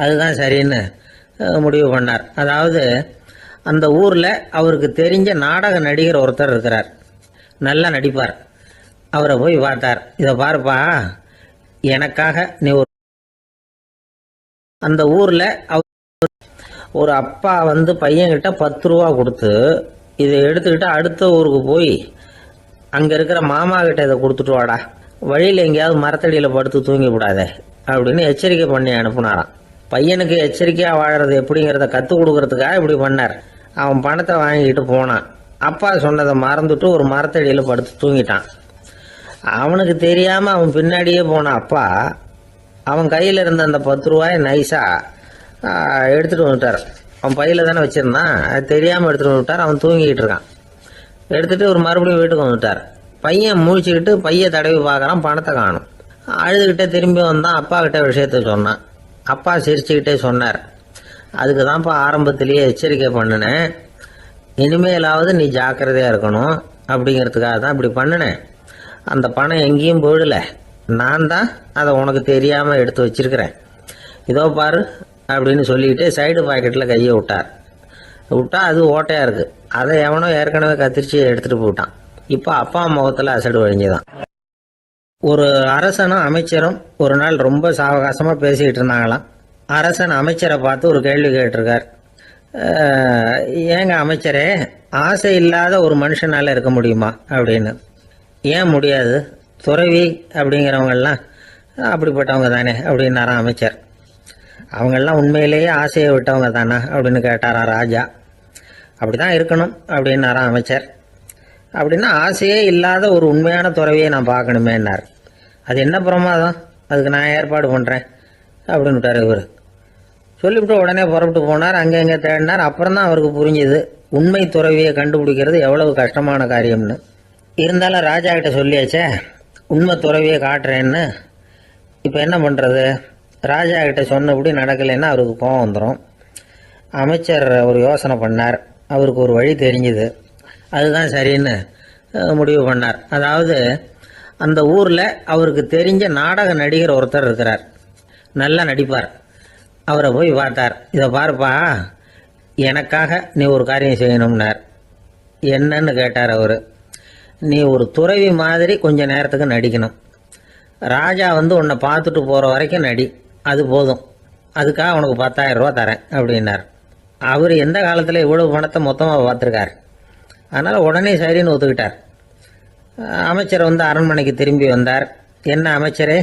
அதுதான் சரின்னு முடிவு பண்ணார். அதாவது அந்த ஊரில் அவருக்கு தெரிஞ்ச நாடக நடிகர் ஒருத்தர் இருக்கிறார், நல்லா நடிப்பார். அவரை போய் பார்த்தார். இதை பாருப்பா, எனக்காக நீ அந்த ஊரில் ஒரு அப்பா வந்து பையன்கிட்ட 10 ரூபா கொடுத்து இதை எடுத்துக்கிட்டு அடுத்த ஊருக்கு போய் அங்கே இருக்கிற மாமா கிட்ட இதை கொடுத்துட்டு வாடா, வழியில் எங்கேயாவது மரத்தடியில் படுத்து தூங்கி விடாதே அப்படின்னு எச்சரிக்கை பண்ணி அனுப்புனாராம். பையனுக்கு எச்சரிக்கையாக வாழறது எப்படிங்கிறத கற்றுக் கொடுக்கறதுக்காக இப்படி பண்ணார். அவன் பணத்தை வாங்கிட்டு போனான். அப்பா சொன்னதை மறந்துட்டு ஒரு மரத்தடியில் படுத்து தூங்கிட்டான். அவனுக்கு தெரியாமல் அவன் பின்னாடியே போன அப்பா அவன் கையில் இருந்த அந்த 10 ரூபாயை நைஸாக எடுத்துகிட்டு வந்துட்டார். அவன் பையில் தானே வச்சுருந்தான், அது தெரியாமல் எடுத்துகிட்டு வந்துட்டார். அவன் தூங்கிக்கிட்டு இருக்கான். எடுத்துகிட்டு ஒரு மறுபடியும் வீட்டுக்கு வந்துட்டார். பையன் முழிச்சுக்கிட்டு பையை தடவி பார்க்குறான், பணத்தை காணும். அழுதுகிட்டே திரும்பி வந்தான். அப்பா கிட்ட விஷயத்த சொன்னான். அப்பா சிரிச்சுக்கிட்டே சொன்னார், அதுக்கு தான்ப்பா ஆரம்பத்திலேயே எச்சரிக்கை பண்ணினேன், இனிமேலாவது நீ ஜாக்கிரதையாக இருக்கணும் அப்படிங்கிறதுக்காக தான் இப்படி பண்ணினேன். அந்த பணம் எங்கேயும் போயிடல, நான் தான் அதை உனக்கு தெரியாமல் எடுத்து வச்சிருக்கிறேன். இதோ பாரு அப்படின்னு சொல்லிக்கிட்டு சைடு பாக்கெட்டில் கையை விட்டா அது ஓட்டையாக இருக்குது. அதை எவனோ ஏற்கனவே கத்திரிச்சு எடுத்துகிட்டு போயிட்டான். இப்போ அப்பா முகத்தில் அசடு வழிஞ்சுதான். ஒரு அரசனும் அமைச்சரும் ஒரு நாள் ரொம்ப சாவகாசமாக பேசிக்கிட்டு இருந்தாங்களாம். அரசன் அமைச்சரை பார்த்து ஒரு கேள்வி கேட்டிருக்கார். ஏங்க அமைச்சரே, ஆசை இல்லாத ஒரு மனுஷனால் இருக்க முடியுமா அப்படின்னு. ஏன் முடியாது, துறவி அப்படிங்கிறவங்கெல்லாம் அப்படிப்பட்டவங்க தானே அப்படின்னாராம் அமைச்சர். அவங்கெல்லாம் உண்மையிலேயே ஆசையை விட்டவங்க தானே அப்படின்னு கேட்டாராம் ராஜா. அப்படி தான் இருக்கணும் அப்படின்னாராம் அமைச்சர். அப்படின்னா ஆசையே இல்லாத ஒரு உண்மையான துறவியை நான் பார்க்கணுமேன்னார். அது என்ன பிரமாதம், அதுக்கு நான் ஏற்பாடு பண்ணுறேன் அப்படின்னு விட்டார் இவர். சொல்லிவிட்டு உடனே புறப்பட்டு போனார். அங்கே எங்கே தேடினார். அப்புறம் தான் அவருக்கு புரிஞ்சுது உண்மை துறவியை கண்டுபிடிக்கிறது எவ்வளவு கஷ்டமான காரியம்னு. இருந்தாலும் ராஜா கிட்ட சொல்லியாச்சே, உண்மை துறவியை காட்டுறேன்னு. இப்போ என்ன பண்ணுறது? ராஜா கிட்ட சொன்னபடி நடக்கலைன்னா அவருக்கு கோபம் வந்துடும். அமைச்சர் ஒரு யோசனை பண்ணார். அவருக்கு ஒரு வழி தெரிஞ்சுது. அதுதான் சரின்னு முடிவு பண்ணார். அதாவது அந்த ஊரில் அவருக்கு தெரிஞ்ச நாடக நடிகர் ஒருத்தர் இருக்கிறார், நல்லா நடிப்பார். அவரை போய் பார்த்தார். இதை பாருப்பா, எனக்காக நீ ஒரு காரியம் செய்யணும்னார். என்னன்னு கேட்டார் அவர். நீ ஒரு துறவி மாதிரி கொஞ்ச நேரத்துக்கு நடிக்கணும். ராஜா வந்து உன்னை பார்த்துட்டு போகிற வரைக்கும் நடி, அது போதும். அதுக்காக உனக்கு 10,000 ரூபா தரேன் அப்படின்னார். அவர் எந்த காலத்தில் இவ்வளவு பணத்தை மொத்தமாக பார்த்துருக்கார். அதனால் உடனே சரின்னு ஒத்துக்கிட்டார். அமைச்சர் வந்து அரண்மனைக்கு திரும்பி வந்தார். என்ன அமைச்சரே,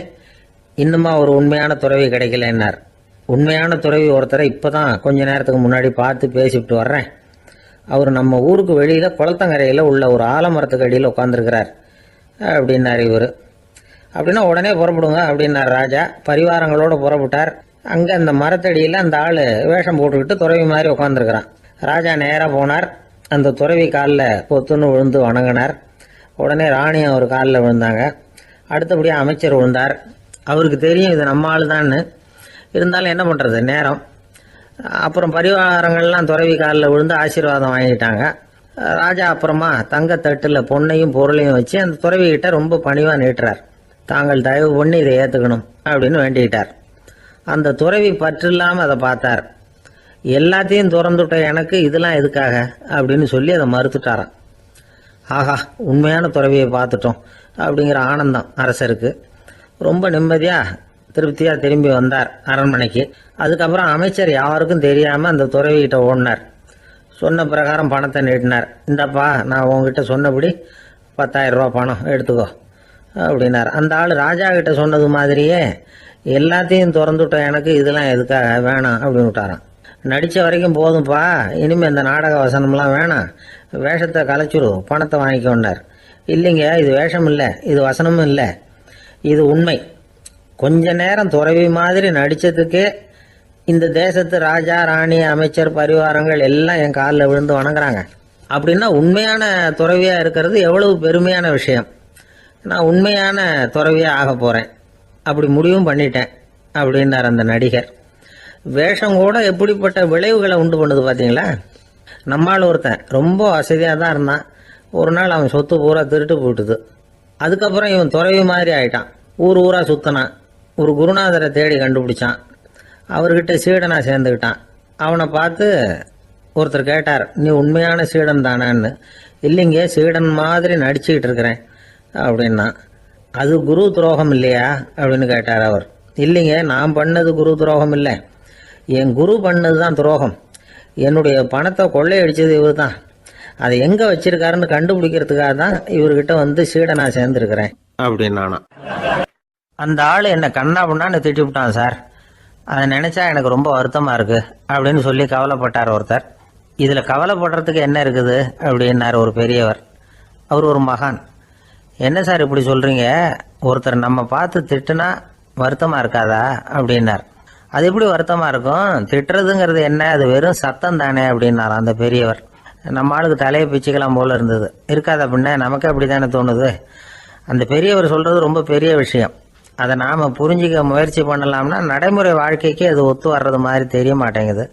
இன்னுமா ஒரு உண்மையான துறவி கிடைக்கலன்னார். உண்மையான துறவி ஒருத்தரை இப்போ தான் கொஞ்ச நேரத்துக்கு முன்னாடி பார்த்து பேசிவிட்டு வர்றேன். அவர் நம்ம ஊருக்கு வெளியில் குளத்தங்கரையில் உள்ள ஒரு ஆலமரத்துக்கு அடியில் உட்காந்துருக்கிறார் அப்படின்னார் இவர். அப்படின்னா உடனே புறப்படுங்க அப்படின்னார் ராஜா. பரிவாரங்களோடு புறப்பட்டார். அங்கே அந்த மரத்தடியில் அந்த ஆள் வேஷம் போட்டுக்கிட்டு துறவி மாதிரி உட்காந்துருக்கிறான். ராஜா நேராக போனார். அந்த துறவி காலில் பொத்துன்னு விழுந்து வணங்கினார். உடனே ராணி அவர் காலில் விழுந்தாங்க. அடுத்தபடியாக அமைச்சர் விழுந்தார். அவருக்கு தெரியும் இது நம்ம ஆள் தான்னு. இருந்தாலும் என்ன பண்ணுறது, நேரம். அப்புறம் பரிவாரங்கள்லாம் துறவி காலில் விழுந்து ஆசீர்வாதம் வாங்கிட்டாங்க. ராஜா அப்புறமா தங்கத்தட்டில் பொண்ணையும் பொருளையும் வச்சு அந்த துறவிகிட்ட ரொம்ப பணிவாக நீட்டுறார். தாங்கள் தயவு பண்ணி இதை ஏற்றுக்கணும் அப்படின்னு வேண்டிக்கிட்டார். அந்த துறவி பற்று இல்லாமல் அதை பார்த்தார். எல்லாத்தையும் திறந்துவிட்ட எனக்கு இதெல்லாம் எதுக்காக அப்படின்னு சொல்லி அதை மறுத்துட்டாராம். ஆஹா, உண்மையான துறவியை பார்த்துட்டோம் அப்படிங்கிற ஆனந்தம் அரசருக்கு. ரொம்ப நிம்மதியாக திருப்தியாக திரும்பி வந்தார் அரண்மனைக்கு. அதுக்கப்புறம் அமைச்சர் யாருக்கும் தெரியாமல் அந்த துறவிகிட்ட ஓடினார். சொன்ன பிரகாரம் பணத்தை நீட்டினார். இந்தப்பா, நான் உங்ககிட்ட சொன்னபடி 10,000 ரூபா பணம் எடுத்துக்கோ அப்படின்னார். அந்த ஆள் ராஜா கிட்ட சொன்னது மாதிரியே எல்லாத்தையும் திறந்துவிட்ட எனக்கு இதெல்லாம் எதுக்காக வேணாம் அப்படின்னு விட்டாரான். நடித்த வரைக்கும் போதும்ப்பா, இனிமேல் இந்த நாடக வசனம்லாம் வேணாம், வேஷத்தை கலைச்சிரு, பணத்தை வாங்கிக்கோன்னார். இல்லைங்க, இது வேஷம் இல்லை, இது வசனமும் இல்லை, இது உண்மை. கொஞ்ச நேரம் துறவி மாதிரி நடித்ததுக்கே இந்த தேசத்து ராஜா, ராணி, அமைச்சர், பரிவாரங்கள் எல்லாம் என் காலில் விழுந்து வணங்குறாங்க. அப்படின்னா உண்மையான துறவியாக இருக்கிறது எவ்வளவு பெருமையான விஷயம். நான் உண்மையான துறவியாக ஆக போகிறேன், அப்படி முடிவும் பண்ணிட்டேன் அப்படின்னார் அந்த நடிகர். வேஷம் கூட எப்படிப்பட்ட விளைவுகளை உண்டு பண்ணுது பார்த்தீங்களா. நம்மால் ஒருத்தன் ரொம்ப வசதியாக தான் இருந்தான். ஒரு நாள் அவன் சொத்து பூரா திருட்டு போட்டுது. அதுக்கப்புறம் இவன் துறவி மாதிரி ஆயிட்டான். ஊர் ஊராக சுற்றினான். ஒரு குருநாதரை தேடி கண்டுபிடிச்சான். அவர்கிட்ட சீடனா சேர்ந்துக்கிட்டான். அவனை பார்த்து ஒருத்தர் கேட்டார், நீ உண்மையான சீடன் தானான்னு. இல்லைங்க, சீடன் மாதிரி நடிச்சுக்கிட்டு இருக்கிறேன் அப்படின்னா. அது குரு துரோகம் இல்லையா அப்படின்னு கேட்டார் அவர். இல்லைங்க, நான் பண்ணது குரு துரோகம் இல்லை, என் குரு பண்ணது தான் துரோகம். என்னுடைய பணத்தை கொள்ளையடிச்சது இவர் தான். அதை எங்கே வச்சிருக்காருன்னு கண்டுபிடிக்கிறதுக்காக தான் இவர்கிட்ட வந்து சீடனா சேர்ந்துருக்கிறேன் அப்படின்னானா. அந்த ஆள் என்னை கண்ணா பண்ணான்னு திட்டி விட்டான் சார். அதை நினச்சா எனக்கு ரொம்ப வருத்தமாக இருக்கு அப்படின்னு சொல்லி கவலைப்பட்டார் ஒருத்தர். இதில் கவலைப்படுறதுக்கு என்ன இருக்குது அப்படின்னார் ஒரு பெரியவர். அவர் ஒரு மகான். என்ன சார் இப்படி சொல்கிறீங்க, ஒருத்தர் நம்ம பார்த்து திட்டுனா வருத்தமாக இருக்காதா அப்படின்னார். அது எப்படி வருத்தமாக இருக்கும், திட்டுறதுங்கிறது என்ன, அது வெறும் சத்தம் தானே அப்படின்னார் அந்த பெரியவர். நம்ம ஆளுக்கு தலையை பிச்சுக்கலாம் போல இருந்தது. இருக்காது அப்படின்னா நமக்கு அப்படி தானே தோணுது. அந்த பெரியவர் சொல்கிறது ரொம்ப பெரிய விஷயம். அதை நாம் புரிஞ்சிக்க முயற்சி பண்ணலாம்னா நடைமுறை வாழ்க்கைக்கு அது ஒத்து வர்றது மாதிரி தெரிய மாட்டேங்குது.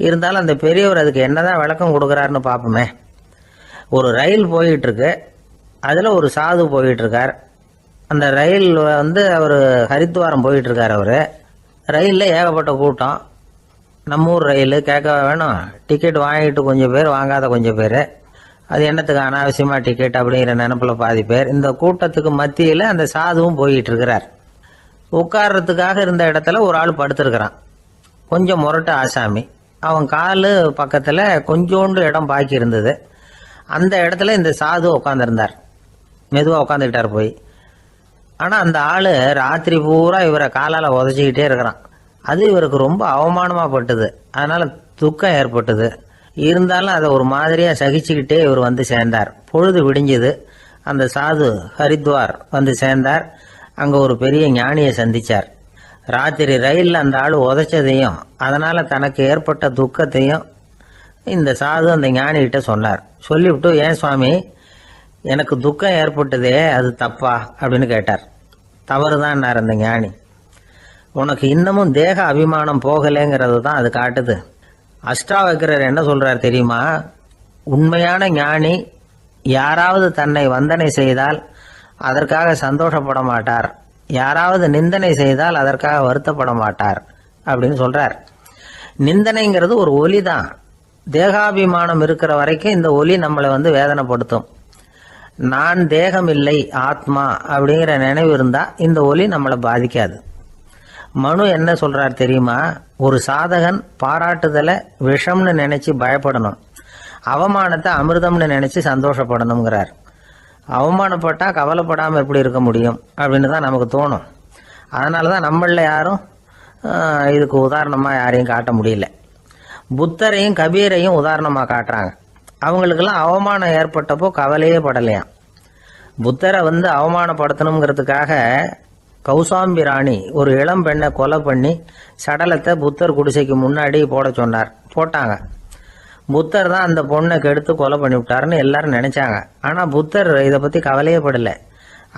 இருந்தாலும் அந்த பெரியவர் அதுக்கு என்னதான் விளக்கம் கொடுக்குறாருன்னு பார்ப்போமே. ஒரு ரயில் போயிட்டுருக்கு, அதில் ஒரு சாது போயிட்டுருக்கார். அந்த ரயில் வந்து அவர் ஹரித்வாரம் போயிட்டுருக்கார். அவர் ரயிலில் ஏகப்பட்ட கூட்டம். நம்ம ஊர் ரயில் கேட்க வேணும், டிக்கெட் வாங்கிட்டு கொஞ்சம் பேர், வாங்காத கொஞ்சம் பேர். அது என்னத்துக்கு அனாவசியமாக டிக்கெட் அப்படிங்கிற நினப்பில் பாதி பேர். இந்த கூட்டத்துக்கு மத்தியில் அந்த சாதுவும் போயிட்டு இருக்கிறார். உட்கார்றதுக்காக இருந்த இடத்துல ஒரு ஆள் படுத்திருக்கிறான், கொஞ்சம் முரட்டு ஆசாமி. அவன் கால் பக்கத்தில் கொஞ்சோண்டு இடம் பாக்கி இருந்தது. அந்த இடத்துல இந்த சாது உட்காந்துருந்தார். மெதுவாக உட்காந்துக்கிட்டார் போய். ஆனால் அந்த ஆள் ராத்திரி பூரா இவரை காலால் உதச்சிக்கிட்டே இருக்கிறான். அது இவருக்கு ரொம்ப அவமானமாக பட்டுது. அதனால் துக்கம் ஏற்பட்டது. இருந்தாலும் அதை ஒரு மாதிரியாக சகிச்சுக்கிட்டே இவர் வந்து சேர்ந்தார். பொழுது விடிஞ்சது. அந்த சாது ஹரித்வார் வந்து சேர்ந்தார். அங்கே ஒரு பெரிய ஞானியை சந்தித்தார். ராத்திரி ரயிலில் அந்த ஆள் உதைச்சதையும் அதனால் தனக்கு ஏற்பட்ட துக்கத்தையும் இந்த சாது அந்த ஞானிகிட்ட சொன்னார். சொல்லிவிட்டு, ஏன் சுவாமி, எனக்கு துக்கம் ஏற்பட்டதே அது தப்பா அப்படின்னு கேட்டார். தவறுதான்னார் அந்த ஞானி. உனக்கு இன்னமும் தேக அபிமானம் போகலைங்கிறது தான் அது காட்டுது. அஷ்டாவக்ரர் என்ன சொல்றார் தெரியுமா, உண்மையான ஞானி யாராவது தன்னை வந்தனை செய்தால் அதற்காக சந்தோஷப்பட மாட்டார், யாராவது நிந்தனை செய்தால் அதற்காக வருத்தப்பட மாட்டார் அப்படின்னு சொல்றார். நிந்தனைங்கிறது ஒரு ஒலி தான். தேகாபிமானம் இருக்கிற வரைக்கும் இந்த ஒலி நம்மளை வந்து வேதனைப்படுத்தும். நான் தேகம் இல்லை, ஆத்மா அப்படிங்கிற நினைவு இருந்தா இந்த ஒலி நம்மளை பாதிக்காது. மனு என்ன சொல்றார் தெரியுமா, ஒரு சாதகன் பாராட்டுதலை விஷம்னு நினைச்சு பயப்படணும், அவமானத்தை அமிர்தம்னு நினைச்சு சந்தோஷப்படணுங்கிறார். அவமானப்பட்டா கவலைப்படாம எப்படி இருக்க முடியும் அப்படின்னு தான் நமக்கு தோணும். அதனால தான் நம்மள யாரும் இதுக்கு உதாரணமாக யாரையும் காட்ட முடியல. புத்தரையும் கபீரையும் உதாரணமாக காட்டுறாங்க. அவங்களுக்கெல்லாம் அவமானம் ஏற்பட்டப்போ கவலையே படலையாம். புத்தரை வந்து அவமானப்படுத்தணுங்கிறதுக்காக கௌசாம்பி ராணி ஒரு இளம் பெண்ணை கொலை பண்ணி சடலத்தை புத்தர் குடிசைக்கு முன்னாடி போட சொன்னார். போட்டாங்க. புத்தர் தான் அந்த பொண்ணை கெடுத்து கொலை பண்ணி விட்டாருன்னு எல்லாரும் நினைச்சாங்க. ஆனால் புத்தர் இதை பற்றி கவலையே படலை.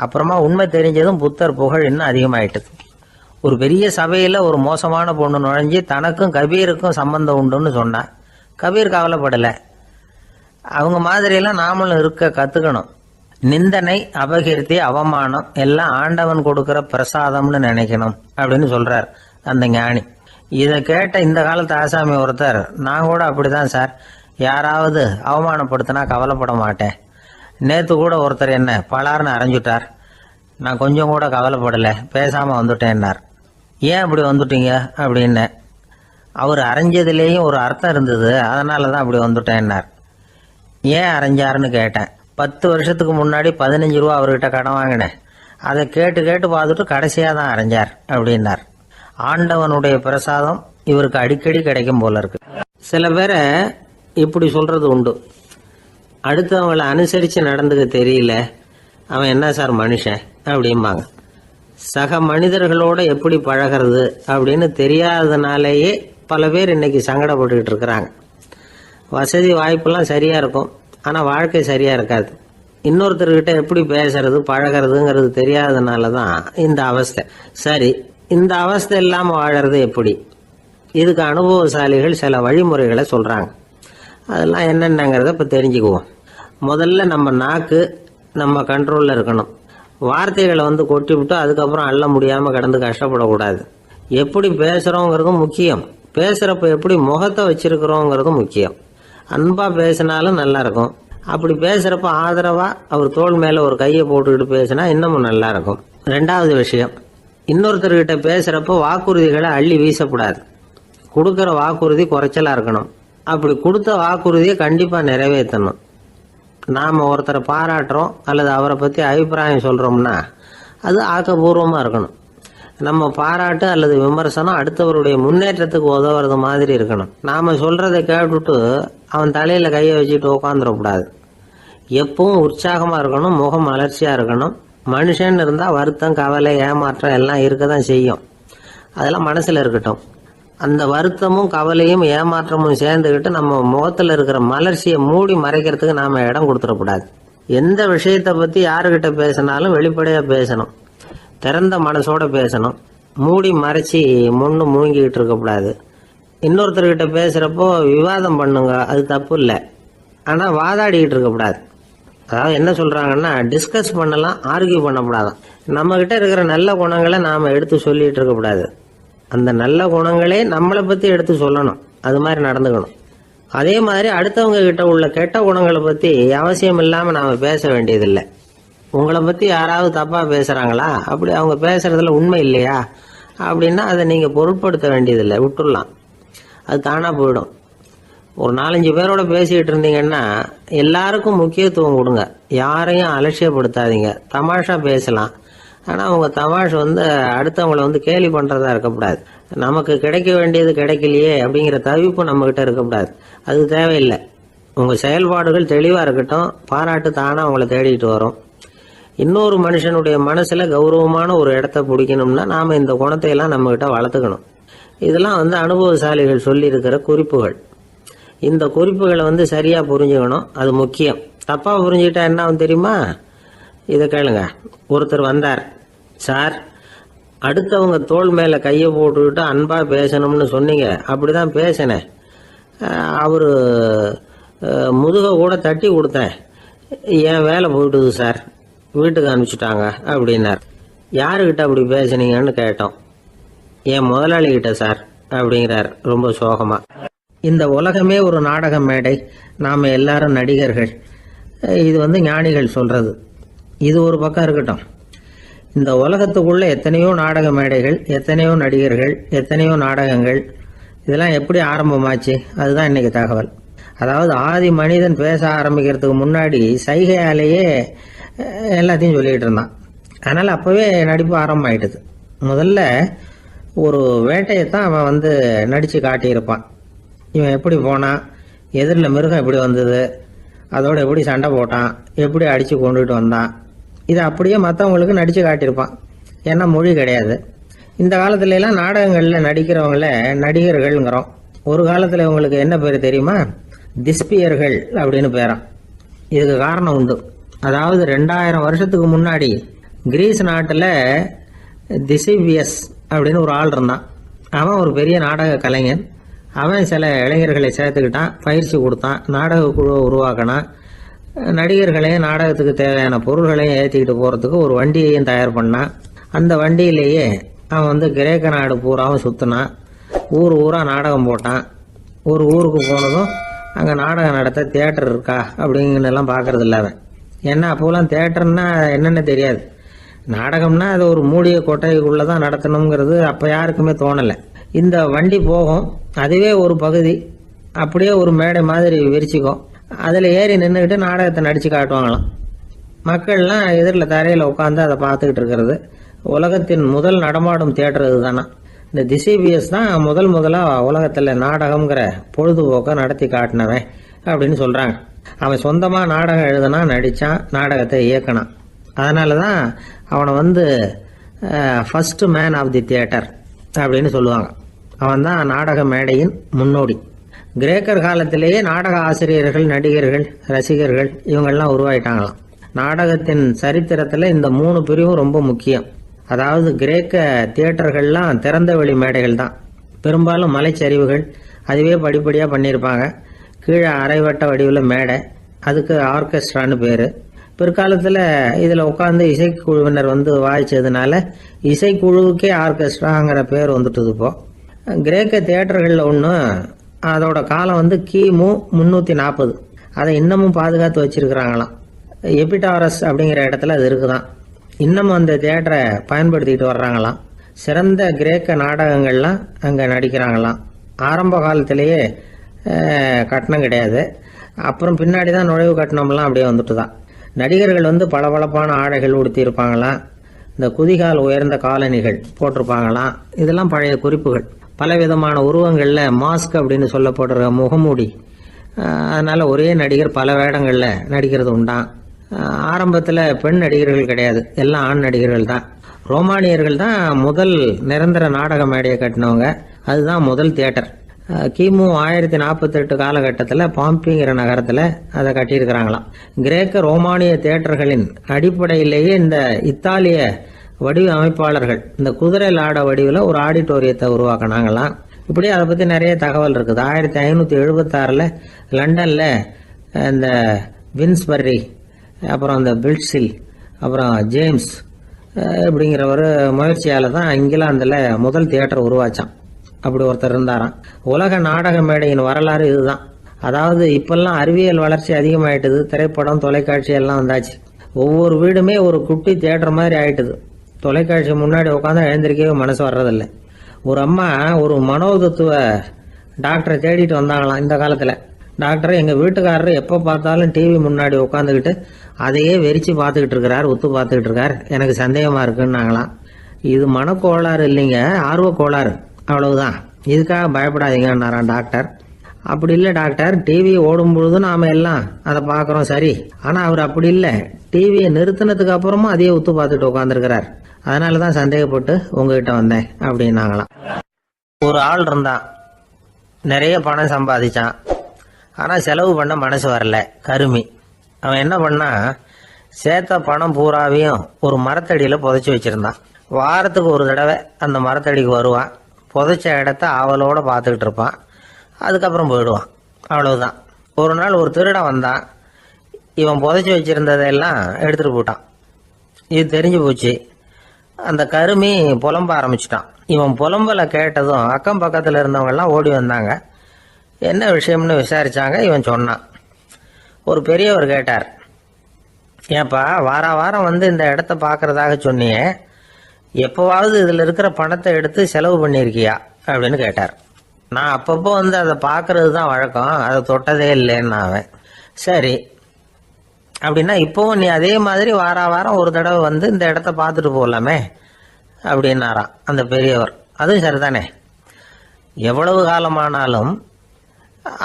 அப்புறமா உண்மை தெரிஞ்சதும் புத்தர் புகழ் இன்னும் அதிகமாயிட்டுது. ஒரு பெரிய சபையில் ஒரு மோசமான பொண்ணு நுழைஞ்சி தனக்கும் கபீருக்கும் சம்பந்தம் உண்டுன்னு சொன்னா. கபீர் கவலைப்படலை. அவங்க மாதிரியெல்லாம் நாமளும் இருக்க கற்றுக்கணும். நிந்தனை, அபகீர்த்தி, அவமானம் எல்லாம் ஆண்டவன் கொடுக்குற பிரசாதம்னு நினைக்கணும் அப்படின்னு சொல்றார் அந்த ஞானி. இதை கேட்ட இந்த காலத்து ஆசாமி ஒருத்தர், நான் கூட அப்படிதான் சார், யாராவது அவமானப்படுத்தினா கவலைப்பட மாட்டேன். நேற்று கூட ஒருத்தர் என்ன பலார்னு அரைஞ்சுட்டார், நான் கொஞ்சம் கூட கவலைப்படலை, பேசாமல் வந்துட்டேன்னார். ஏன் அப்படி வந்துட்டீங்க அப்படின்னு. அவர் அரைஞ்சதுலேயும் ஒரு அர்த்தம் இருந்தது, அதனால தான் அப்படி வந்துட்டேன்னார். ஏன் அரைஞ்சாருன்னு கேட்டேன். 10 வருஷத்துக்கு முன்னாடி 15 ரூபா அவர்கிட்ட கடன் வாங்கினேன், அதை கேட்டு கேட்டு பார்த்துட்டு கடைசியாக தான் அரைஞ்சார் அப்படின்னார். ஆண்டவனுடைய பிரசாதம் இவருக்கு அடிக்கடி கிடைக்கும் போல இருக்கு. சில பேரை இப்படி சொல்றது உண்டு, அடுத்தவங்களை அனுசரித்து நடந்துக்க தெரியல, அவன் என்ன சார் மனுஷன் அப்படிம்பாங்க. சக மனிதர்களோட எப்படி பழகிறது அப்படின்னு தெரியாததுனாலேயே பல பேர் இன்னைக்கு சங்கடப்பட்டுக்கிட்டு இருக்கிறாங்க. வசதி வாய்ப்பெல்லாம் சரியாக இருக்கும், ஆனால் வாழ்க்கை சரியாக இருக்காது. இன்னொருத்தர்கிட்ட எப்படி பேசுறது பழகிறதுங்கிறது தெரியாததுனால தான் இந்த அவஸ்தை. சரி, இந்த அவஸ்தை இல்லாமல் வாழறது எப்படி? இதுக்கு அனுபவசாலிகள் சில வழிமுறைகளை சொல்கிறாங்க. அதெல்லாம் என்னென்னங்கிறத இப்போ தெரிஞ்சுக்குவோம். முதல்ல நம்ம நாக்கு நம்ம கண்ட்ரோலில் இருக்கணும். வார்த்தைகளை வந்து கொட்டி விட்டு அதுக்கப்புறம் அள்ள முடியாமல் கிடந்து கஷ்டப்படக்கூடாது. எப்படி பேசுகிறோங்கிறதும் முக்கியம், பேசுகிறப்ப எப்படி முகத்தை வச்சிருக்கிறோங்கிறதும் முக்கியம். அன்பாக பேசினாலும் நல்லா இருக்கும். அப்படி பேசுகிறப்ப ஆதரவாக அவர் தோள் மேலே ஒரு கையை போட்டுக்கிட்டு பேசினா இன்னமும் நல்லா இருக்கும். ரெண்டாவது விஷயம், இன்னொருத்தர்கிட்ட பேசுகிறப்போ வாக்குறுதிகளை அள்ளி வீசக்கூடாது. கொடுக்குற வாக்குறுதி குறைச்சலாக இருக்கணும். அப்படி கொடுத்த வாக்குறுதியை கண்டிப்பாக நிறைவேற்றணும். நாம் ஒருத்தரை பாராட்டுறோம் அல்லது அவரை பற்றி அபிப்பிராயம் சொல்கிறோம்னா அது ஆக்கப்பூர்வமாக இருக்கணும். நம்ம பாராட்டு அல்லது விமர்சனம் அடுத்தவருடைய முன்னேற்றத்துக்கு உதவுறது மாதிரி இருக்கணும். நாம் சொல்கிறத கேட்டுட்டு அவன் தலையில் கையை வச்சுட்டு உட்காந்துடக்கூடாது. எப்பவும் உற்சாகமாக இருக்கணும், முகம் மலர்ச்சியாக இருக்கணும். மனுஷன் இருந்தால் வருத்தம், கவலை, ஏமாற்றம் எல்லாம் இருக்க தான் செய்யும். அதெல்லாம் மனசில் இருக்கட்டும். அந்த வருத்தமும் கவலையும் ஏமாற்றமும் சேர்ந்துக்கிட்டு நம்ம முகத்தில் இருக்கிற மலர்ச்சியை மூடி மறைக்கிறதுக்கு நாம் இடம் கொடுத்துடக்கூடாது. எந்த விஷயத்தை பற்றி யாருக்கிட்ட பேசினாலும் வெளிப்படையாக பேசணும், திறந்த மனசோட பேசணும். மூடி மறைச்சி முன்னு மூங்கிக்கிட்டு இருக்கக்கூடாது. இன்னொருத்தர்கிட்ட பேசுகிறப்போ விவாதம் பண்ணுங்க, அது தப்பு இல்லை. ஆனால் வாதாடிக்கிட்டு இருக்கக்கூடாது. அதாவது என்ன சொல்கிறாங்கன்னா, டிஸ்கஸ் பண்ணலாம், ஆர்கியூ பண்ணக்கூடாதான். நம்மக்கிட்ட இருக்கிற நல்ல குணங்களை நாம் எடுத்து சொல்லிகிட்டு இருக்கக்கூடாது. அந்த நல்ல குணங்களே நம்மளை பற்றி எடுத்து சொல்லணும். அது மாதிரி நடந்துக்கணும். அதே மாதிரி அடுத்தவங்க கிட்ட உள்ள கெட்ட குணங்களை பற்றி அவசியம் இல்லாமல் நாம் பேச வேண்டியதில்லை. உங்களை பற்றி யாராவது தப்பாக பேசுகிறாங்களா, அப்படி அவங்க பேசுகிறதுல உண்மை இல்லையா அப்படின்னா அதை நீங்கள் பொருட்படுத்த வேண்டியதில்லை, விட்டுடலாம். அது தானாக போயிடும். ஒரு 4-5 பேரோட பேசிக்கிட்டு இருந்தீங்கன்னா எல்லாருக்கும் முக்கியத்துவம் கொடுங்க. யாரையும் அலட்சியப்படுத்தாதீங்க. தமாஷா பேசலாம். ஆனால் அவங்க தமாஷ் அடுத்தவங்களை கேலி பண்ணுறதா இருக்கக்கூடாது. நமக்கு கிடைக்க வேண்டியது கிடைக்கலையே அப்படிங்கிற தவிப்பு நம்மக்கிட்ட இருக்கக்கூடாது. அது தேவையில்லை. உங்கள் செயல்பாடுகள் தெளிவாக இருக்கட்டும். பாராட்டு தானாக அவங்கள தேடிட்டு வரும். இன்னொரு மனுஷனுடைய மனசில் கௌரவமான ஒரு இடத்த பிடிக்கணும்னா நாம் இந்த குணத்தையெல்லாம் நம்மக்கிட்ட வளர்த்துக்கணும். இதெல்லாம் அனுபவசாலிகள் சொல்லியிருக்கிற குறிப்புகள். இந்த குறிப்புகளை சரியாக புரிஞ்சுக்கணும். அது முக்கியம். தப்பாக புரிஞ்சுக்கிட்டா என்ன ஆகும் தெரியுமா? இதை கேளுங்க. ஒருத்தர் வந்தார். சார், அடுத்தவங்க தோள் மேலே கையை போட்டுக்கிட்டு அன்பாக பேசணும்னு சொன்னீங்க. அப்படி தான் பேசினேன். அவர் முதுகை கூட தட்டி கொடுத்தேன். என் வேலை போயிட்டுது சார், வீட்டுக்கு அனுப்பிச்சிட்டாங்க அப்படின்னார். யாருக்கிட்ட அப்படி பேசுனீங்கன்னு கேட்டோம். என் முதலாளிகிட்ட சார் அப்படிங்கிறார் ரொம்ப சோகமாக. இந்த உலகமே ஒரு நாடக மேடை, நாம் எல்லாரும் நடிகர்கள். இது ஞானிகள் சொல்கிறது. இது ஒரு பக்கம் இருக்கட்டும். இந்த உலகத்துக்குள்ள எத்தனையோ நாடக மேடைகள், எத்தனையோ நடிகர்கள், எத்தனையோ நாடகங்கள். இதெல்லாம் எப்படி ஆரம்பமாச்சு? அதுதான் இன்னைக்கு தகவல். அதாவது ஆதி மனிதன் பேச ஆரம்பிக்கிறதுக்கு முன்னாடி சைகையாலேயே எல்லாத்தையும் சொல்லிகிட்டு இருந்தான். அதனால் அப்போவே நடிப்பு ஆரம்பமாயிட்டுது. முதல்ல ஒரு வேட்டையைத்தான் அவன் நடித்து காட்டியிருப்பான். இவன் எப்படி போனான், எதிரில் மிருகம் எப்படி வந்தது, அதோட எப்படி சண்டை போட்டான், எப்படி அடித்து கொண்டுகிட்டு வந்தான், இதை அப்படியே மற்றவங்களுக்கு நடித்து காட்டியிருப்பான். ஏன்னா மொழி கிடையாது. இந்த காலத்துலலாம் நாடகங்களில் நடிக்கிறவங்கள நடிகர்கள்ங்கிறோம். ஒரு காலத்தில் இவங்களுக்கு என்ன பேர் தெரியுமா? திஸ்பியர்கள் அப்படின்னு பேரான். இதுக்கு காரணம் உண்டு. அதாவது 2000 வருஷத்துக்கு முன்னாடி கிரீஸ் நாட்டில் திசிபியஸ் அப்படின்னு ஒரு ஆள் இருந்தான். அவன் ஒரு பெரிய நாடக கலைஞன். அவன் சில இளைஞர்களை சேர்த்துக்கிட்டான், பயிற்சி கொடுத்தான், நாடக குழுவை உருவாக்கினான். நடிகர்களையும் நாடகத்துக்கு தேவையான பொருள்களையும் ஏற்றிக்கிட்டு போகிறதுக்கு ஒரு வண்டியையும் தயார் பண்ணான். அந்த வண்டியிலேயே அவன் கிரேக்க நாடு பூராவும் சுற்றினான். ஊர் ஊராக நாடகம் போட்டான். ஒரு ஊருக்கு போனதும் அங்கே நாடகம் நடத்த தியேட்டர் இருக்கா அப்படிங்கலாம் பார்க்கறது இல்லை அவன். ஏன்னா அப்போலாம் தியேட்டர்னா என்னென்ன தெரியாது. நாடகம்னா அது ஒரு மூடிய கொட்டைக்குள்ளே தான் நடத்தணுங்கிறது அப்போ யாருக்குமே தோணலை. இந்த வண்டி போகும், அதுவே ஒரு பகுதி அப்படியே ஒரு மேடை மாதிரி விரிச்சிக்கும். அதில் ஏறி நின்றுக்கிட்டு நாடகத்தை நடித்து காட்டுவாங்களாம். மக்கள்லாம் எதிரில் தரையில் உட்காந்து அதை பார்த்துக்கிட்டு இருக்கிறது. உலகத்தின் முதல் நடமாடும் தியேட்டர் இது தானே. இந்த திசிபியஸ் தான் முதலாக உலகத்தில் நாடகங்கிற பொழுதுபோக்கை நடத்தி காட்டினவன் அப்படின்னு சொல்கிறாங்க. அவன் சொந்தமாக நாடகம் எழுதுனா, நடித்தான், நாடகத்தை இயக்கினான். அதனால தான் அவனை first man of the theatre அப்படின்னு சொல்லுவாங்க. அவன் தான் நாடக மேடையின் முன்னோடி. கிரேக்கர் காலத்திலேயே நாடக ஆசிரியர்கள், நடிகர்கள், ரசிகர்கள் இவங்கெல்லாம் உருவாயிட்டாங்களாம். நாடகத்தின் சரித்திரத்தில் இந்த 3 பிரிவும் ரொம்ப முக்கியம். அதாவது கிரேக்க தியேட்டர்கள்லாம் திறந்த வெளி மேடைகள் தான். பெரும்பாலும் மலைச்சரிவுகள், அதுவே படிப்படியாக பண்ணியிருப்பாங்க. கீழே அரைவட்ட வடிவில் மேடை, அதுக்கு ஆர்கெஸ்ட்ரான்னு பேர். பிற்காலத்தில் இதில் உட்காந்து இசைக்குழுவினர் வந்து வாய்ச்சதுனால இசைக்குழுவுக்கே ஆர்கெஸ்ட்ராங்கிற பேர் வந்துட்டுது. இப்போ கிரேக்க தியேட்டர்களில் ஒன்று அதோட காலம் வந்து கிமு 340. அதை இன்னமும் பாதுகாத்து வச்சிருக்கிறாங்களாம். எபிடாரஸ் அப்படிங்கிற இடத்துல அது இருக்குதான். இன்னமும் அந்த தியேட்டரை பயன்படுத்திக்கிட்டு வர்றாங்களாம். சிறந்த கிரேக்க நாடகங்கள்லாம் அங்கே நடிக்கிறாங்களாம். ஆரம்ப காலத்திலேயே கட்டணம் கிடையாது. அப்புறம் பின்னாடி தான் நுழைவு கட்டணம்லாம் அப்படியே வந்துட்டு தான். நடிகர்கள் வந்து பளபளப்பான ஆடைகள் உடுத்தியிருப்பாங்களாம். இந்த குதிகால் உயர்ந்த காலணிகள் போட்டிருப்பாங்களாம். இதெல்லாம் பழைய குறிப்புகள். பலவிதமான உருவங்களில் மாஸ்க் அப்படின்னு சொல்லப்படுற முகமூடி. அதனால் ஒரே நடிகர் பல வேடங்களில் நடிக்கிறது உண்டான். ஆரம்பத்தில் பெண் நடிகர்கள் கிடையாது, எல்லாம் ஆண் நடிகர்கள் தான். ரோமானியர்கள் தான் முதல் நிரந்தர நாடக மேடையை கட்டினவங்க. அதுதான் முதல் தியேட்டர். கிமு 1048 காலகட்டத்தில் பாம்பிங்கிற நகரத்தில் அதை கட்டியிருக்கிறாங்களாம். கிரேக்க ரோமானிய தியேட்டர்களின் அடிப்படையிலேயே இந்த இத்தாலிய வடிவ அமைப்பாளர்கள் இந்த குதிரை லாட வடிவில் ஒரு ஆடிட்டோரியத்தை உருவாக்கினாங்களாம். இப்படி அதை பற்றி நிறைய தகவல் இருக்குது. 1576 லண்டனில் இந்த வின்ஸ்பர்ரி, அப்புறம் இந்த பில்ட்ஸில், அப்புறம் ஜேம்ஸ் இப்படிங்கிற ஒரு முயற்சியால் தான் இங்கிலாந்தில் முதல் தியேட்டர் உருவாச்சான். அப்படி ஒருத்தர் இருந்தாராம். உலக நாடக மேடையின் வரலாறு இதுதான். அதாவது இப்பெல்லாம் அறிவியல் வளர்ச்சி அதிகமாயிட்டுது. திரைப்படம், தொலைக்காட்சி எல்லாம் வந்தாச்சு. ஒவ்வொரு வீடுமே ஒரு குட்டி தியேட்டர் மாதிரி ஆயிட்டுது. தொலைக்காட்சி முன்னாடி உட்காந்து எழுந்திருக்கவே மனசு வர்றதில்லை. ஒரு அம்மா ஒரு மனோதத்துவ டாக்டரை தேடிட்டு வந்தாங்களாம் இந்த காலத்தில். டாக்டர், எங்கள் வீட்டுக்காரர் எப்போ பார்த்தாலும் டிவி முன்னாடி உட்காந்துக்கிட்டு அதையே வெறிச்சு பார்த்துக்கிட்டு இருக்கிறார், உத்து பார்த்துக்கிட்டு இருக்கார், எனக்கு சந்தேகமாக இருக்குன்னாங்களாம். இது மனக்கோளாறு இல்லைங்க, ஆர்வ கோளாறு, அவ்வளவுதான், இதுக்காக பயப்படாதீங்கன்னாராம் டாக்டர். அப்படி இல்லை டாக்டர், டிவி ஓடும் பொழுது நாம் எல்லாம் அதை பார்க்குறோம் சரி, ஆனால் அவர் அப்படி இல்லை, டிவியை நிறுத்தினதுக்கு அப்புறமும் அதையே உத்து பார்த்துட்டு உட்காந்துருக்கிறார், அதனால தான் சந்தேகப்பட்டு உங்ககிட்ட வந்தேன் அப்படின்னாங்களாம். ஒரு ஆள் இருந்தான், நிறைய பணம் சம்பாதிச்சான், ஆனால் செலவு பண்ண மனசு வரல, கருமி. அவன் என்ன பண்ணா, சேர்த்த பணம் பூராவையும் ஒரு மரத்தடியில் புதைச்சி வச்சுருந்தான். வாரத்துக்கு ஒரு தடவை அந்த மரத்தடிக்கு வருவான், புதைச்ச இடத்த ஆவலோடு பார்த்துக்கிட்டு இருப்பான், அதுக்கப்புறம் போயிடுவான், அவ்வளவுதான். ஒரு நாள் ஒரு திருடன் வந்தான், இவன் புதைச்சி வச்சுருந்ததெல்லாம் எடுத்துகிட்டு போட்டான். இது தெரிஞ்சு போச்சு. அந்த கருமி புலம்ப ஆரம்பிச்சிட்டான். இவன் புலம்பலை கேட்டதும் அக்கம் பக்கத்தில் இருந்தவங்கெல்லாம் ஓடி வந்தாங்க. என்ன விஷயம்னு விசாரித்தாங்க. இவன் சொன்னான். ஒரு பெரியவர் கேட்டார், ஏப்பா வாரம் வந்து இந்த இடத்த பார்க்குறதாக சொன்னியே, எப்போவாவது இதில் இருக்கிற பணத்தை எடுத்து செலவு பண்ணியிருக்கியா அப்படின்னு கேட்டார். நான் அப்பப்போ வந்து அதை பார்க்கறது தான் வழக்கம், அதை தொட்டதே இல்லைன்னு அவன். சரி அப்படின்னா இப்போவும் நீ அதே மாதிரி வாரம் ஒரு தடவை வந்து இந்த இடத்த பார்த்துட்டு போகலாமே அப்படின்னாராம் அந்த பெரியவர். அதுவும் சரிதானே, எவ்வளவு காலமானாலும்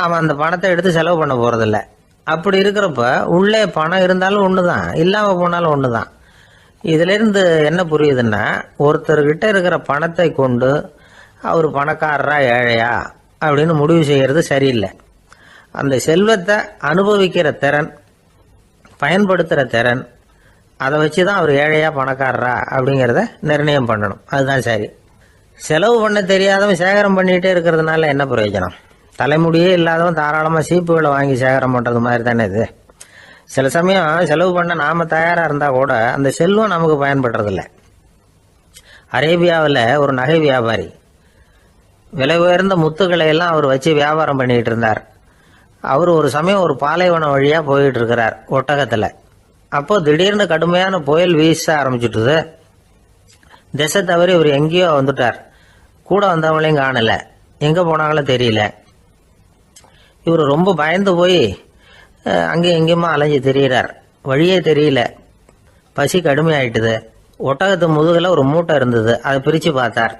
அவன் அந்த பணத்தை எடுத்து செலவு பண்ண போகிறதில்ல. அப்படி இருக்கிறப்ப உள்ளே பணம் இருந்தாலும் ஒன்று தான், இல்லாமல் போனாலும் ஒன்று தான். இதிலிருந்து என்ன புரியுதுன்னா, ஒருத்தர்கிட்ட இருக்கிற பணத்தை கொண்டு அவர் பணக்காரரா ஏழையா அப்படின்னு முடிவு செய்கிறது சரியில்லை. அந்த செல்வத்தை அனுபவிக்கிற திறன், பயன்படுத்துகிற திறன், அதை வச்சு தான் அவர் ஏழையா பணக்காரரா அப்படிங்கிறத நிர்ணயம் பண்ணணும், அதுதான் சரி. செலவு பண்ண தெரியாதவன் சேகரம் பண்ணிகிட்டே இருக்கிறதுனால என்ன பிரயோஜனம்? தலைமுடியே இல்லாதவன் தாராளமாக சீப்புகளை வாங்கி சேகரம் பண்ணுறது மாதிரி தானே இது. சில சமயம் செலவு பண்ண நாம் தயாராக இருந்தால் கூட அந்த செல்வம் நமக்கு பயன்படுறதில்ல. அரேபியாவில் ஒரு நகை வியாபாரி விலை உயர்ந்த முத்துக்களை எல்லாம் அவர் வச்சு வியாபாரம் பண்ணிகிட்டு இருந்தார். அவர் ஒரு சமயம் ஒரு பாலைவனம் வழியாக போயிட்டு இருக்கிறார் ஒட்டகத்தில். அப்போது திடீர்னு கடுமையான புயல் வீச ஆரம்பிச்சுட்டுது. திசை தவறி இவர் எங்கேயோ வந்துட்டார். கூட வந்தவங்களையும் காணலை, எங்கே போனாங்களோ தெரியல. இவர் ரொம்ப பயந்து போய் அங்கேயும் எங்கேயுமா அலைஞ்சு திரியிறார், வழியே தெரியல. பசி கடுமையாயிட்டுது. ஒட்டகத்து முதுகில் ஒரு மூட்டை இருந்தது, அதை பிரித்து பார்த்தார்.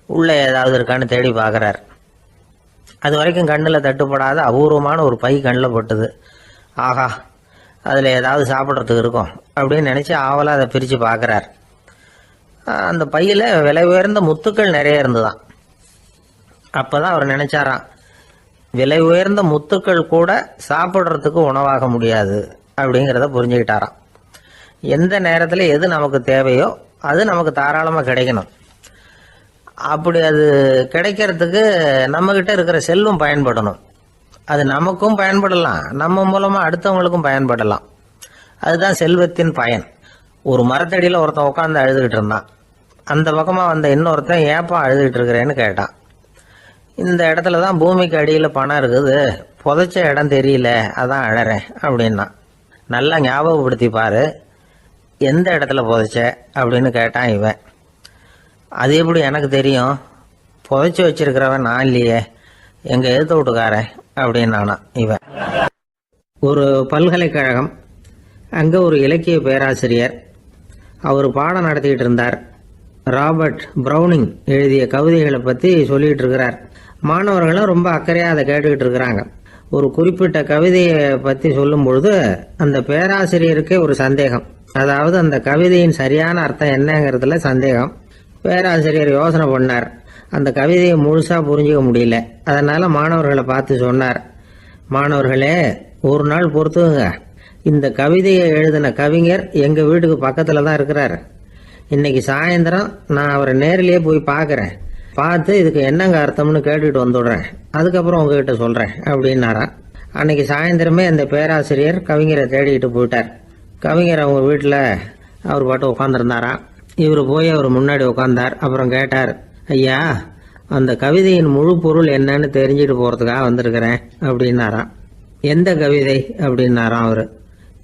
உள்ளே ஏதாவது இருக்கான்னு தேடி பார்க்குறார். அது வரைக்கும் கண்ணில் தட்டுப்படாத அபூர்வமான ஒரு பை கண்ணில் பட்டுது. ஆஹா, அதில் ஏதாவது சாப்பிட்றதுக்கு இருக்கும் அப்படின்னு நினச்சி ஆவலாக அதை பிரித்து பார்க்குறார். அந்த பையில் விலை உயர்ந்த முத்துக்கள் நிறைய இருந்துதான். அப்போ தான் அவர் நினச்சாராம், விலை உயர்ந்த முத்துக்கள் கூட சாப்பிட்றதுக்கு உணவாக முடியாது அப்படிங்கிறத புரிஞ்சுக்கிட்டாராம். எந்த நேரத்தில் எது நமக்கு தேவையோ அது நமக்கு தாராளமாக கிடைக்கணும். அப்படி அது கிடைக்கிறதுக்கு நம்மக்கிட்ட இருக்கிற செல்வம் பயன்படணும். அது நமக்கும் பயன்படலாம், நம்ம மூலமாக அடுத்தவங்களுக்கும் பயன்படலாம். அதுதான் செல்வத்தின் பயன். ஒரு மரத்தடியில் ஒருத்தன் உட்காந்து அழுதுகிட்டு இருந்தான். அந்த பக்கமாக வந்த இன்னொருத்தன் ஏப்பா அழுதுகிட்டு இருக்கிறேன்னு கேட்டான். இந்த இடத்துல தான் பூமிக்கு அடியில் பணம் இருக்குது, புதைச்ச இடம் தெரியல, அதான் அழறேன் அப்படின்னா. நல்லா ஞாபகப்படுத்தி பாரு, எந்த இடத்துல புதைச்ச அப்படின்னு கேட்டான் இவன். அது எப்படி எனக்கு தெரியும், புதைச்சி வச்சிருக்கிறவன் நான் இல்லையே, எங்கள் எழுத்து வீட்டுக்காரன் அப்படின்னானா இவன். ஒரு பல்கலைக்கழகம், அங்கே ஒரு இலக்கிய பேராசிரியர், அவர் பாடம் நடத்திக்கிட்டு இருந்தார். ராபர்ட் ப்ரௌனிங் எழுதிய கவிதைகளை பற்றி சொல்லிகிட்டு இருக்கிறார். மாணவர்களும் ரொம்ப அக்கறையாக அதை கேட்டுக்கிட்டு இருக்கிறாங்க. ஒரு குறிப்பிட்ட கவிதையை பற்றி சொல்லும் பொழுது அந்த பேராசிரியருக்கே ஒரு சந்தேகம். அதாவது அந்த கவிதையின் சரியான அர்த்தம் என்னங்கிறதுல சந்தேகம். பேராசிரியர் யோசனை பண்ணார். அந்த கவிதையை முழுசாக புரிஞ்சிக்க முடியல. அதனால் மாணவர்களை பார்த்து சொன்னார், மாணவர்களே, ஒரு நாள் பொறுத்துங்க, இந்த கவிதையை எழுதின கவிஞர் எங்கள் வீட்டுக்கு பக்கத்தில் தான் இருக்கிறார். இன்னைக்கு சாயந்தரம் நான் அவரை நேரிலேயே போய் பார்க்குறேன். பார்த்து இதுக்கு என்னங்க அர்த்தம்னு கேட்டுட்டு வந்துடுறேன். அதுக்கப்புறம் உங்ககிட்ட சொல்கிறேன் அப்படின்னாராம். அன்னைக்கு சாயந்தரமே அந்த பேராசிரியர் கவிஞரை தேடிக்கிட்டு போயிட்டார். கவிஞர் அவங்க வீட்டில் அவர் பாட்டு உட்காந்துருந்தாராம். இவர் போய் அவர் முன்னாடி உட்காந்தார். அப்புறம் கேட்டார், ஐயா, அந்த கவிதையின் முழு பொருள் என்னன்னு தெரிஞ்சுட்டு போகிறதுக்காக வந்திருக்கிறேன் அப்படின்னாராம். எந்த கவிதை அப்படின்னாராம் அவர்.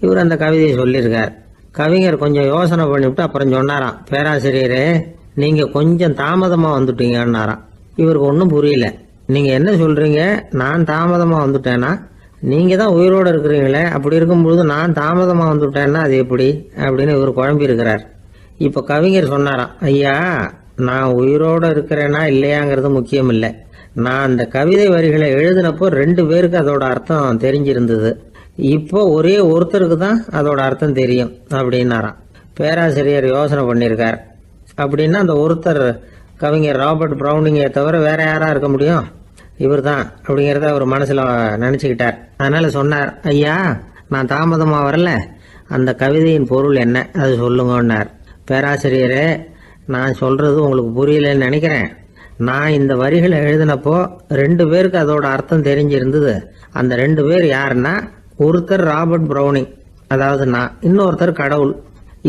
இவர் அந்த கவிதையை சொல்லியிருக்கார். கவிஞர் கொஞ்சம் யோசனை பண்ணிவிட்டு அப்புறம் சொன்னாராம், பேராசிரியரே, நீங்கள் கொஞ்சம் தாமதமாக வந்துட்டீங்கன்னாராம். இவருக்கு ஒன்றும் புரியல. நீங்கள் என்ன சொல்கிறீங்க, நான் தாமதமாக வந்துட்டேன்னா? நீங்கள் தான் உயிரோடு இருக்கிறீங்களே, அப்படி இருக்கும்பொழுது நான் தாமதமாக வந்துட்டேன்னா அது எப்படி அப்படின்னு இவர் குழம்பி இருக்கிறார். இப்போ கவிஞர் சொன்னாராம், ஐயா, நான் உயிரோடு இருக்கிறேன்னா இல்லையாங்கிறது முக்கியம் இல்லை. நான் அந்த கவிதை வரிகளை எழுதினப்போ 2 பேருக்கு அதோட அர்த்தம் தெரிஞ்சிருந்தது. இப்போ ஒரே ஒருத்தருக்கு தான் அதோட அர்த்தம் தெரியும் அப்படின்னாராம். பேராசிரியர் யோசனை பண்ணியிருக்கார். அப்படின்னா அந்த ஒருத்தர் கவிஞர் ராபர்ட் ப்ரௌனிங்கை தவிர வேற யாரா இருக்க முடியும்? இவர் தான் அப்படிங்கிறத அவர் மனசில் நினச்சிக்கிட்டார். அதனால சொன்னார், ஐயா, நான் தாமதமாக வரல, அந்த கவிதையின் பொருள் என்ன அது சொல்லுங்கன்னார். பேராசிரியரே, நான் சொல்றது உங்களுக்கு புரியலன்னு நினைக்கிறேன். நான் இந்த வரிகளை எழுதினப்போ 2 பேருக்கு அதோட அர்த்தம் தெரிஞ்சிருந்தது. அந்த 2 பேர் யாருன்னா, ஒருத்தர் ராபர்ட் ப்ரௌனிங், அதாவது நான், இன்னொருத்தர் கடவுள்.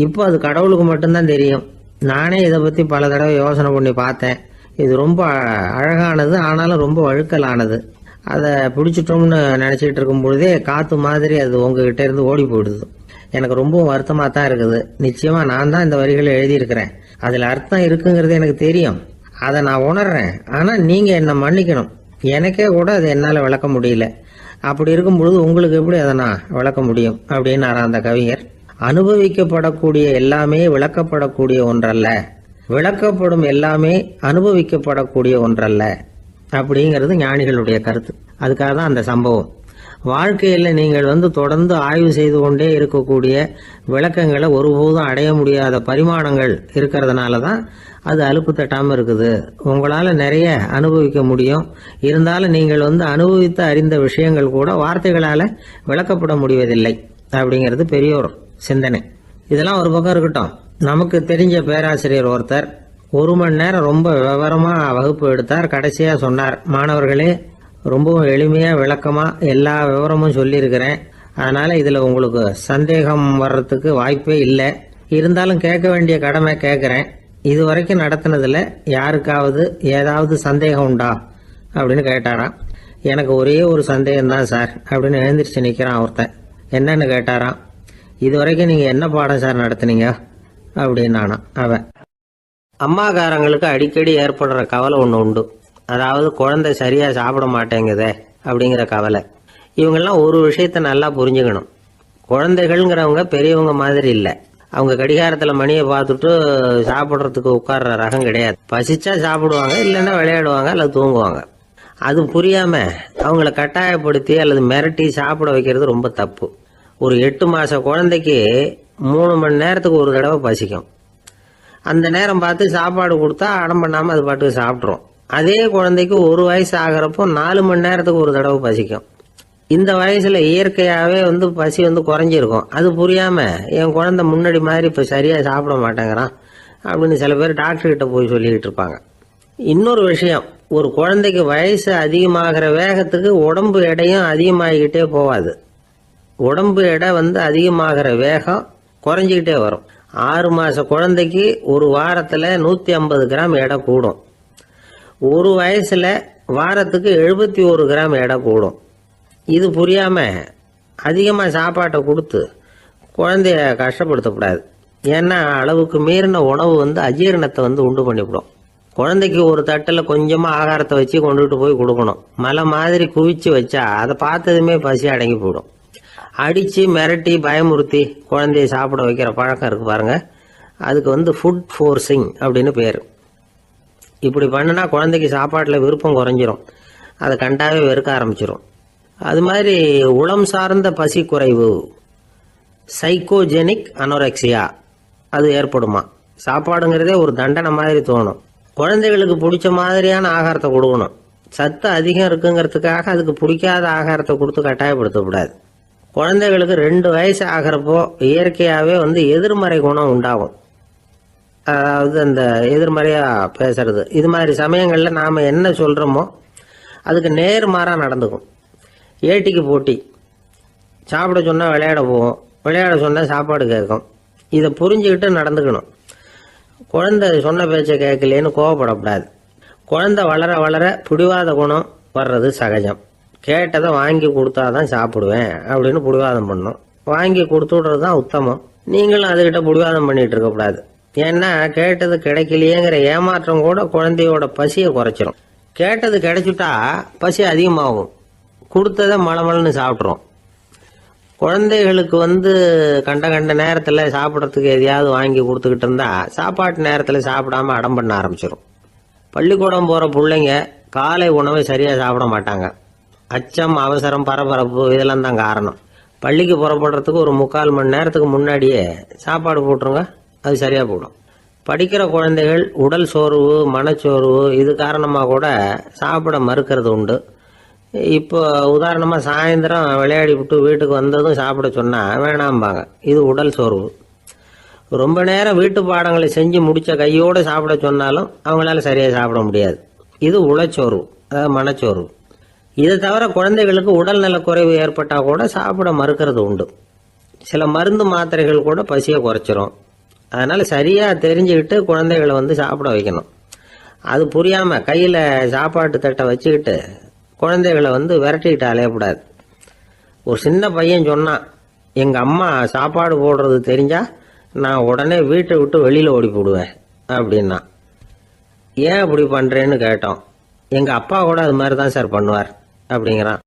இப்போ அது கடவுளுக்கு மட்டும்தான் தெரியும். நானே இதை பற்றி பல தடவை யோசனை பண்ணி பார்த்தேன். இது ரொம்ப அழகானது, ஆனாலும் ரொம்ப வழுக்கலானது. அதை பிடிச்சிட்டோம்னு நினச்சிக்கிட்டு இருக்கும் பொழுதே காற்று மாதிரி அது உங்ககிட்ட இருந்து ஓடி போயிடுது. எனக்கு ரொம்பவும் வருத்தமாக தான் இருக்குது. நிச்சயமாக நான் தான் இந்த வரிகளை எழுதியிருக்கிறேன். அதில் அர்த்தம் இருக்குங்கிறது எனக்கு தெரியும், அதை நான் உணர்றேன். ஆனால் நீங்கள் என்னை மன்னிக்கணும், எனக்கே கூட அதை என்னால் விளக்க முடியல. அப்படி இருக்கும் பொழுது உங்களுக்கு எப்படி அதை நான் விளக்க முடியும் அப்படின்னாரா அந்த கவிஞர். அனுபவிக்கப்படக்கூடிய எல்லாமே விளக்கப்படக்கூடிய ஒன்றல்ல, விளக்கப்படும் எல்லாமே அனுபவிக்கப்படக்கூடிய ஒன்றல்ல அப்படிங்கிறது ஞானிகளுடைய கருத்து. அதுக்காக தான் அந்த சம்பவம். வாழ்க்கையில் நீங்கள் தொடர்ந்து ஆய்வு செய்து கொண்டே இருக்கக்கூடிய விளக்கங்களை ஒருபோதும் அடைய முடியாத பரிமாணங்கள் இருக்கிறதுனால தான் அது அலுப்பு தட்டாமல் இருக்குது. உங்களால் நிறைய அனுபவிக்க முடியும், இருந்தாலும் நீங்கள் அனுபவித்து அறிந்த விஷயங்கள் கூட வார்த்தைகளால் விளக்கப்பட முடிவதில்லை அப்படிங்கிறது பெரியோர் சிந்தனை. இதெல்லாம் ஒரு பக்கம் இருக்கட்டும். நமக்கு தெரிஞ்ச பேராசிரியர் ஒருத்தர் 1 மணி நேரம் ரொம்ப விவரமாக வகுப்பு எடுத்தார். கடைசியாக சொன்னார், மாணவர்களே, ரொம்பவும் எளிமையாக விளக்கமாக எல்லா விவரமும் சொல்லியிருக்கிறேன். அதனால் இதில் உங்களுக்கு சந்தேகம் வர்றதுக்கு வாய்ப்பே இல்லை. இருந்தாலும் கேட்க வேண்டிய கடமை கேட்குறேன். இது வரைக்கும் நடத்தினதில் யாருக்காவது ஏதாவது சந்தேகம் உண்டா அப்படின்னு கேட்டாராம். எனக்கு ஒரே ஒரு சந்தேகம் தான் சார் அப்படின்னு எழுந்திரிச்சு நிற்கிறான் ஒருத்தன். என்னன்னு கேட்டாராம். இது வரைக்கும் நீங்கள் என்ன பாடம் சார் நடத்துனீங்க அப்படின்னானா அவன். அம்மாக்காரங்களுக்கு அடிக்கடி ஏற்படுற கவலை ஒன்று உண்டு. அதாவது குழந்தை சரியாக சாப்பிட மாட்டேங்குதே அப்படிங்கிற கவலை. இவங்கெல்லாம் ஒரு விஷயத்தை நல்லா புரிஞ்சுக்கணும். குழந்தைகள்ங்கிறவங்க பெரியவங்க மாதிரி இல்லை. அவங்க கடிகாரத்தில் மணியை பார்த்துட்டு சாப்பிட்றதுக்கு உட்கார்ற ரகம் கிடையாது. பசிச்சா சாப்பிடுவாங்க, இல்லைன்னா விளையாடுவாங்க அல்லது தூங்குவாங்க. அது புரியாமல் அவங்கள கட்டாயப்படுத்தி அல்லது மிரட்டி சாப்பிட வைக்கிறது ரொம்ப தப்பு. ஒரு 8 மாத குழந்தைக்கு 3 மணி நேரத்துக்கு ஒரு தடவை பசிக்கும். அந்த நேரம் பார்த்து சாப்பாடு கொடுத்தா அடம் பண்ணாமல் அது பாட்டுக்கு சாப்பிட்றோம். அதே குழந்தைக்கு 1 வயசு ஆகிறப்போ 4 மணி நேரத்துக்கு ஒரு தடவை பசிக்கும். இந்த வயசில் இயற்கையாகவே பசி குறைஞ்சிருக்கும். அது புரியாமல் என் குழந்தை முன்னாடி மாதிரி இப்போ சரியாக சாப்பிட மாட்டேங்கிறான் அப்படின்னு சில பேர் டாக்டர்கிட்ட போய் சொல்லிக்கிட்டு இருப்பாங்க. இன்னொரு விஷயம், ஒரு குழந்தைக்கு வயசு அதிகமாகிற வேகத்துக்கு உடம்பு எடையும் அதிகமாகிக்கிட்டே போகாது. உடம்பு எடை வந்து அதிகமாகிற வேகம் குறைஞ்சிக்கிட்டே வரும். 6 மாத குழந்தைக்கு ஒரு வாரத்தில் 150 கிராம் எடை கூடும். ஒரு வயசில் வாரத்துக்கு 71 கிராம் எடை கூடும். இது புரியாமல் அதிகமாக சாப்பாட்டை கொடுத்து குழந்தைய கஷ்டப்படுத்தக்கூடாது. ஏன்னா அளவுக்கு மீறின உணவு வந்து அஜீரணத்தை வந்து உண்டு பண்ணிவிடும். குழந்தைக்கு ஒரு தட்டில் கொஞ்சமாக ஆகாரத்தை வச்சு கொண்டுகிட்டு போய் கொடுக்கணும். மலை மாதிரி குவிச்சு வச்சா அதை பார்த்ததுமே பசி அடங்கி போயிடும். அடித்து மிரட்டி பயமுறுத்தி குழந்தைய சாப்பிட வைக்கிற பழக்கம் இருக்குது பாருங்க, அதுக்கு வந்து ஃபுட் ஃபோர்ஸிங் அப்படின்னு பேர். இப்படி பண்ணினா குழந்தைக்கு சாப்பாட்டில் விருப்பம் குறைஞ்சிரும், அதை கண்டாவே வெறுக்க ஆரம்பிச்சிடும். அது மாதிரி உளம் சார்ந்த பசி குறைவு, சைக்கோஜெனிக் அனோரெக்சியா, அது ஏற்படுமா. சாப்பாடுங்கிறதே ஒரு தண்டனை மாதிரி தோணும். குழந்தைகளுக்கு பிடிச்ச மாதிரியான ஆகாரத்தை கொடுக்கணும். சத்து அதிகம் இருக்குங்கிறதுக்காக அதுக்கு பிடிக்காத ஆகாரத்தை கொடுத்து கட்டாயப்படுத்தக்கூடாது. குழந்தைகளுக்கு 2 வயசு ஆகிறப்போ இயற்கையாகவே வந்து எதிர்மறை குணம் உண்டாகும். அதாவது அந்த எதிர்மறையாக பேசுறது, இது மாதிரி சமயங்களில் நாம் என்ன சொல்கிறோமோ அதுக்கு நேர்மாறாக நடந்துக்கும். ஏட்டிக்கு போட்டி, சாப்பிட சொன்னால் விளையாட போவோம், விளையாட சொன்னால் சாப்பாடு கேட்கும். இதை புரிஞ்சுக்கிட்டு நடந்துக்கணும். குழந்தை சொன்ன பேச்சை கேட்கலேன்னு கோவப்படக்கூடாது. குழந்தை வளர வளர பிடிவாத குணம் வர்றது சகஜம். கேட்டதை வாங்கி கொடுத்தாதான் சாப்பிடுவேன் அப்படின்னு பிடிவாதம் பண்ணும். வாங்கி கொடுத்து விடுறது தான் உத்தமம். நீங்களும் அதுகிட்ட பிடிவாதம் பண்ணிட்டு இருக்கக்கூடாது. ஏன்னா கேட்டது கிடைக்கலையேங்கிற ஏமாற்றம் கூட குழந்தையோட பசியை குறைச்சிரும். கேட்டது கிடைச்சிட்டா பசி அதிகமாகும், கொடுத்ததை மலமலன்னு சாப்பிட்றோம். குழந்தைகளுக்கு வந்து கண்ட நேரத்தில் சாப்பிட்றதுக்கு எதையாவது வாங்கி கொடுத்துக்கிட்டு இருந்தா சாப்பாட்டு நேரத்தில் சாப்பிடாம அடம் பண்ண ஆரம்பிச்சிடும். பள்ளிக்கூடம் போகிற பிள்ளைங்க காலை உணவை சரியாக சாப்பிட மாட்டாங்க. அச்சம், அவசரம், பரபரப்பு இதெல்லாம் தான் காரணம். பள்ளிக்கு புறப்படுறதுக்கு ஒரு 3/4 மணி நேரத்துக்கு முன்னாடியே சாப்பாடு போட்டுருங்க, அது சரியாக போடும். படிக்கிற குழந்தைகள் உடல் சோர்வு, மனச்சோர்வு இது காரணமாக கூட சாப்பிட மறுக்கிறது உண்டு. இப்போ உதாரணமாக சாயந்தரம் விளையாடி விட்டு வீட்டுக்கு வந்ததும் சாப்பிட சொன்னால் வேணாம்பாங்க. இது உடல் சோர்வு. ரொம்ப நேரம் வீட்டு பாடங்களை செஞ்சு முடித்த கையோடு சாப்பிட சொன்னாலும் அவங்களால சரியாக சாப்பிட முடியாது. இது உளச்சோர்வு, அதாவது மனச்சோர்வு. இதை தவிர குழந்தைகளுக்கு உடல் நலக்குறைவு ஏற்பட்டால் கூட சாப்பிட மறுக்கிறது உண்டு. சில மருந்து மாத்திரைகள் கூட பசியை குறைச்சிரும். அதனால் சரியாக தெரிஞ்சுக்கிட்டு குழந்தைகளை வந்து சாப்பிட வைக்கணும். அது புரியாமல் கையில் சாப்பாட்டு தட்டை வச்சுக்கிட்டு குழந்தைகளை வந்து விரட்டிக்கிட்டு அலையக்கூடாது. ஒரு சின்ன பையன் சொன்னான், எங்கள் அம்மா சாப்பாடு போடுறது தெரிஞ்சா நான் உடனே வீட்டை விட்டு வெளியில் ஓடி போடுவேன் அப்படின்னா. ஏன் அப்படி பண்ணுறேன்னு கேட்டோம். எங்கள் அப்பா கூட அது மாதிரி தான் சார் பண்ணுவார் அப்படிங்கிறான்.